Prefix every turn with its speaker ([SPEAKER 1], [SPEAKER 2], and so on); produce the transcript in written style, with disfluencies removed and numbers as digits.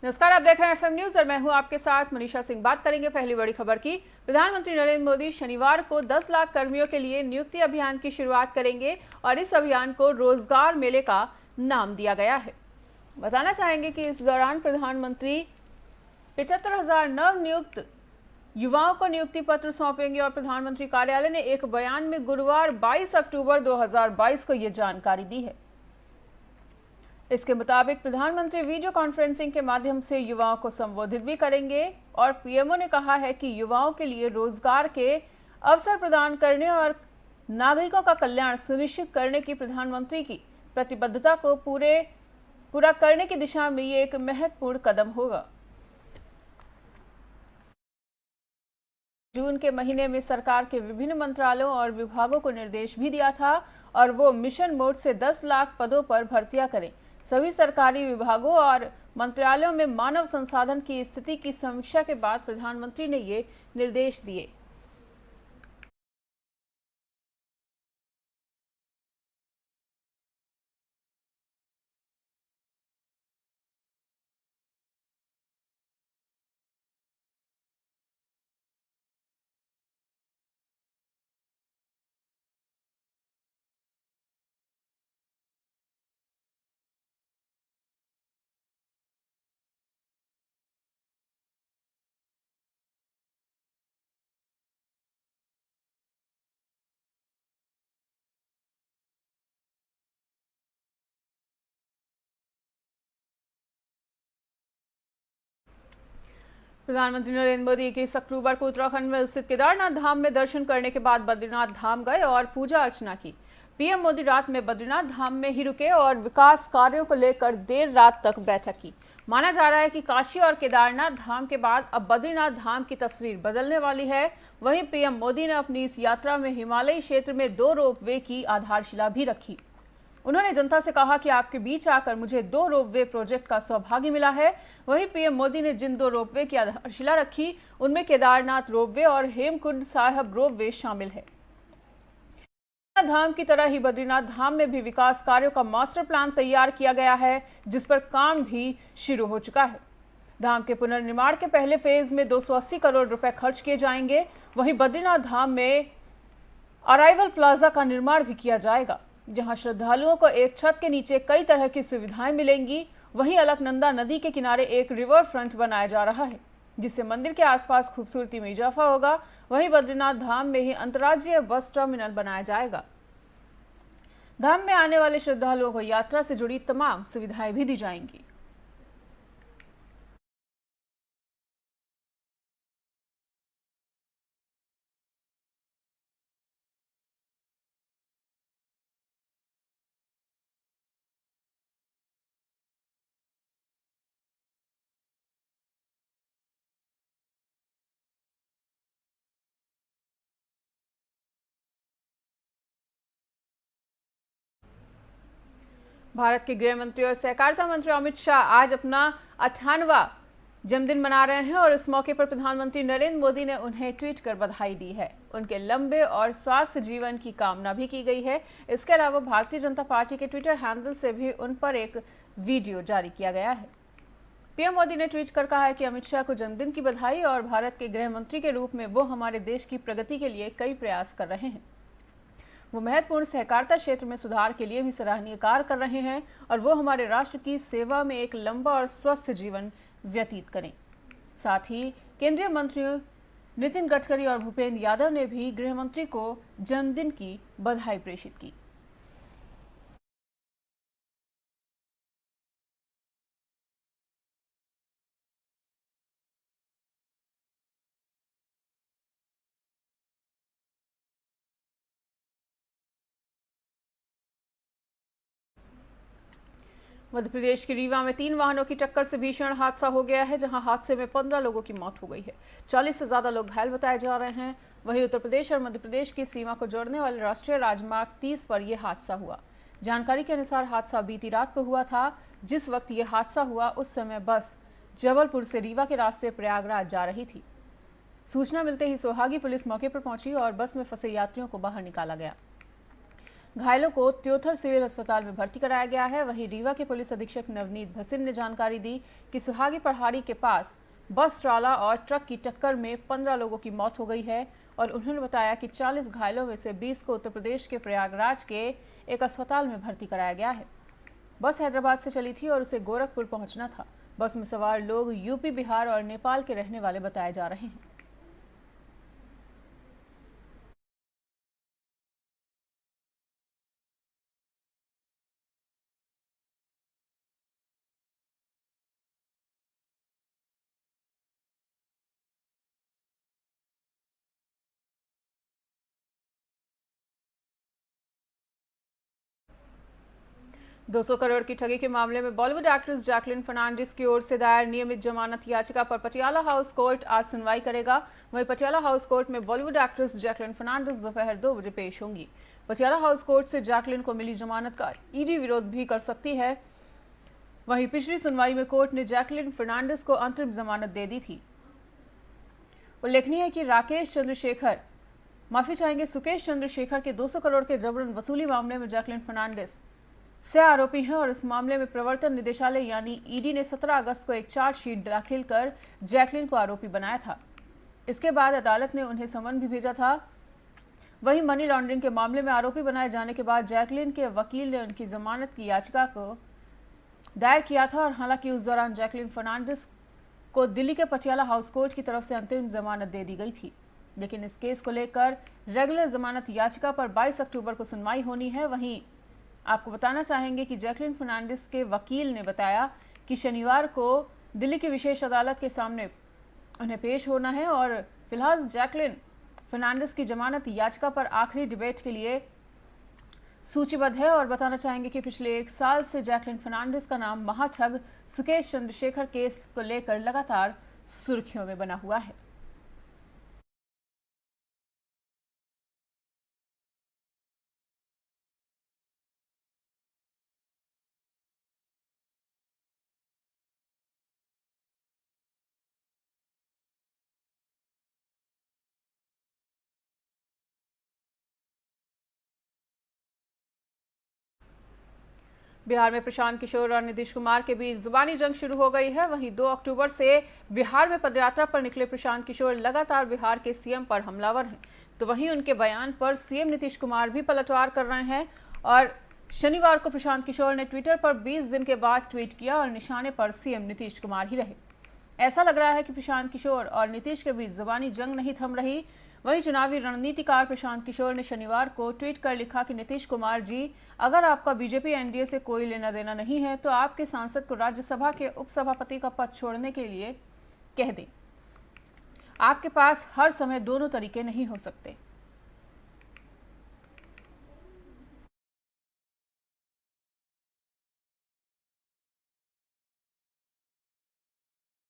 [SPEAKER 1] नमस्कार, आप देख रहे हैं एफएम न्यूज और मैं हूं आपके साथ मनीषा सिंह। बात करेंगे पहली बड़ी खबर की। प्रधानमंत्री नरेंद्र मोदी शनिवार को 10 लाख कर्मियों के लिए नियुक्ति अभियान की शुरुआत करेंगे और इस अभियान को रोजगार मेले का नाम दिया गया है। बताना चाहेंगे कि इस दौरान प्रधानमंत्री 75,000 नव नियुक्त युवाओं को नियुक्ति पत्र सौंपेंगे और प्रधानमंत्री कार्यालय ने एक बयान में गुरुवार 22 अक्टूबर 2022 को ये जानकारी दी है। इसके मुताबिक प्रधानमंत्री वीडियो कॉन्फ्रेंसिंग के माध्यम से युवाओं को संबोधित भी करेंगे और पीएमओ ने कहा है कि युवाओं के लिए रोजगार के अवसर प्रदान करने और नागरिकों का कल्याण सुनिश्चित करने की प्रधानमंत्री की प्रतिबद्धता को पूरा करने की दिशा में ये एक महत्वपूर्ण कदम होगा। जून के महीने में सरकार के विभिन्न मंत्रालयों और विभागों को निर्देश भी दिया था और वो मिशन मोड से 10 लाख पदों पर भर्तियां करें। सभी सरकारी विभागों और मंत्रालयों में मानव संसाधन की स्थिति की समीक्षा के बाद प्रधानमंत्री ने ये निर्देश दिए। प्रधानमंत्री नरेंद्र मोदी 21 अक्टूबर को उत्तराखंड में स्थित केदारनाथ धाम में दर्शन करने के बाद बद्रीनाथ धाम गए और पूजा अर्चना की। पीएम मोदी रात में बद्रीनाथ धाम में ही रुके और विकास कार्यों को लेकर देर रात तक बैठक की। माना जा रहा है कि काशी और केदारनाथ धाम के बाद अब बद्रीनाथ धाम की तस्वीर बदलने वाली है। वहीं पीएम मोदी ने अपनी इस यात्रा में हिमालयी क्षेत्र में 2 रोपवे की आधारशिला भी रखी। उन्होंने जनता से कहा कि आपके बीच आकर मुझे 2 रोपवे प्रोजेक्ट का सौभाग्य मिला है। वहीं पीएम मोदी ने जिन 2 रोपवे की आधारशिला रखी उनमें केदारनाथ रोपवे और हेमकुंड साहिब रोपवे शामिल है। धाम की तरह ही बद्रीनाथ धाम में भी विकास कार्यों का मास्टर प्लान तैयार किया गया है, जिस पर काम भी शुरू हो चुका है। धाम के पुनर्निर्माण के पहले फेज में 280 करोड़ रुपए खर्च किए जाएंगे। वहीं बद्रीनाथ धाम में अराइवल प्लाजा का निर्माण भी किया जाएगा, जहां श्रद्धालुओं को एक छत के नीचे कई तरह की सुविधाएं मिलेंगी। वहीं अलकनंदा नदी के किनारे एक रिवर फ्रंट बनाया जा रहा है, जिससे मंदिर के आसपास खूबसूरती में इजाफा होगा। वहीं बद्रीनाथ धाम में ही अंतर्राज्यीय बस टर्मिनल बनाया जाएगा। धाम में आने वाले श्रद्धालुओं को यात्रा से जुड़ी तमाम सुविधाएं भी दी जाएंगी। भारत के गृह मंत्री और सहकारिता मंत्री अमित शाह आज अपना 98वां जन्मदिन मना रहे हैं और इस मौके पर प्रधानमंत्री नरेंद्र मोदी ने उन्हें ट्वीट कर बधाई दी है। उनके लंबे और स्वस्थ जीवन की कामना भी की गई है। इसके अलावा भारतीय जनता पार्टी के ट्विटर हैंडल से भी उन पर एक वीडियो जारी किया गया है। पीएम मोदी ने ट्वीट कर कहा है कि अमित शाह को जन्मदिन की बधाई और भारत के गृह मंत्री के रूप में वो हमारे देश की प्रगति के लिए कई प्रयास कर रहे हैं। वो महत्वपूर्ण सहकारिता क्षेत्र में सुधार के लिए भी सराहनीय कार्य कर रहे हैं और वो हमारे राष्ट्र की सेवा में एक लंबा और स्वस्थ जीवन व्यतीत करें। साथ ही केंद्रीय मंत्रियों नितिन गडकरी और भूपेंद्र यादव ने भी गृह मंत्री को जन्मदिन की बधाई प्रेषित की। मध्य प्रदेश के रीवा में 3 वाहनों की टक्कर से भीषण हादसा हो गया है, जहां हादसे में 15 लोगों की मौत हो गई है। 40 से ज्यादा लोग घायल बताए जा रहे हैं। वहीं उत्तर प्रदेश और मध्य प्रदेश की सीमा को जोड़ने वाले राष्ट्रीय राजमार्ग 30 पर यह हादसा हुआ। जानकारी के अनुसार हादसा बीती रात को हुआ था। जिस वक्त यह हादसा हुआ उस समय बस जबलपुर से रीवा के रास्ते प्रयागराज जा रही थी। सूचना मिलते ही सोहागी पुलिस मौके पर पहुंची और बस में फंसे यात्रियों को बाहर निकाला गया। घायलों को त्योथर सिविल अस्पताल में भर्ती कराया गया है। वहीं रीवा के पुलिस अधीक्षक नवनीत भसीन ने जानकारी दी कि सुहागी पहाड़ी के पास बस, ट्राला और ट्रक की टक्कर में 15 लोगों की मौत हो गई है और उन्होंने बताया कि 40 घायलों में से 20 को उत्तर प्रदेश के प्रयागराज के एक अस्पताल में भर्ती कराया गया है। बस हैदराबाद से चली थी और उसे गोरखपुर पहुंचना था। बस में सवार लोग यूपी, बिहार और नेपाल के रहने वाले बताए जा रहे हैं। $200 करोड़ की ठगी के मामले में बॉलीवुड एक्ट्रेस जैकलिन फर्नांडिस की ओर से दायर नियमित जमानत याचिका पर पटियाला हाउस कोर्ट आज सुनवाई करेगा। वहीं पटियाला हाउस कोर्ट में बॉलीवुड एक्ट्रेस जैकलिन फर्नांडिस दोपहर 2 बजे पेश होंगी। पटियाला हाउस कोर्ट से जैकलिन को मिली जमानत का ईडी विरोध भी कर सकती है। वहीं पिछली सुनवाई में कोर्ट ने जैकलिन फर्नांडिस को अंतरिम जमानत दे दी थी। उल्लेखनीय है कि सुकेश चंद्रशेखर के 200 करोड़ के जबरन वसूली मामले में जैकलिन फर्नांडिस से आरोपी हैं और इस मामले में प्रवर्तन निदेशालय यानी ईडी ने 17 अगस्त को एक चार्जशीट दाखिल कर जैकलिन को आरोपी बनाया था। इसके बाद अदालत ने उन्हें समन भी भेजा था। वहीं मनी लॉन्ड्रिंग के मामले में आरोपी बनाए जाने के बाद जैकलिन के वकील ने उनकी जमानत की याचिका को दायर किया था और हालांकि उस दौरान जैकलिन फर्नांडिस को दिल्ली के पटियाला हाउस कोर्ट की तरफ से अंतरिम जमानत दे दी गई थी, लेकिन इस केस को लेकर रेगुलर जमानत याचिका पर 22 अक्टूबर को सुनवाई होनी है। वहीं आपको बताना चाहेंगे कि जैकलिन फर्नांडिस के वकील ने बताया कि शनिवार को दिल्ली की विशेष अदालत के सामने उन्हें पेश होना है और फिलहाल जैकलिन फर्नांडिस की जमानत याचिका पर आखिरी डिबेट के लिए सूचीबद्ध है। और बताना चाहेंगे कि पिछले 1 साल से जैकलिन फर्नांडिस का नाम महाठग सुकेश चंद्रशेखर केस को लेकर लगातार सुर्खियों में बना हुआ है। बिहार में प्रशांत किशोर और नीतीश कुमार के बीच जुबानी जंग शुरू हो गई है। वहीं 2 अक्टूबर से बिहार में पदयात्रा पर निकले प्रशांत किशोर लगातार बिहार के सीएम पर हमलावर हैं, तो वहीं उनके बयान पर सीएम नीतीश कुमार भी पलटवार कर रहे हैं। और शनिवार को प्रशांत किशोर ने ट्विटर पर 20 दिन के बाद ट्वीट किया और निशाने पर सीएम नीतीश कुमार ही रहे। ऐसा लग रहा है कि प्रशांत किशोर और नीतीश के बीच जुबानी जंग नहीं थम रही। वहीं चुनावी रणनीतिकार प्रशांत किशोर ने शनिवार को ट्वीट कर लिखा कि नीतीश कुमार जी, अगर आपका बीजेपी एनडीए से कोई लेना देना नहीं है तो आपके सांसद को राज्यसभा के उपसभापति का पद छोड़ने के लिए कह दें। आपके पास हर समय दोनों तरीके नहीं हो सकते।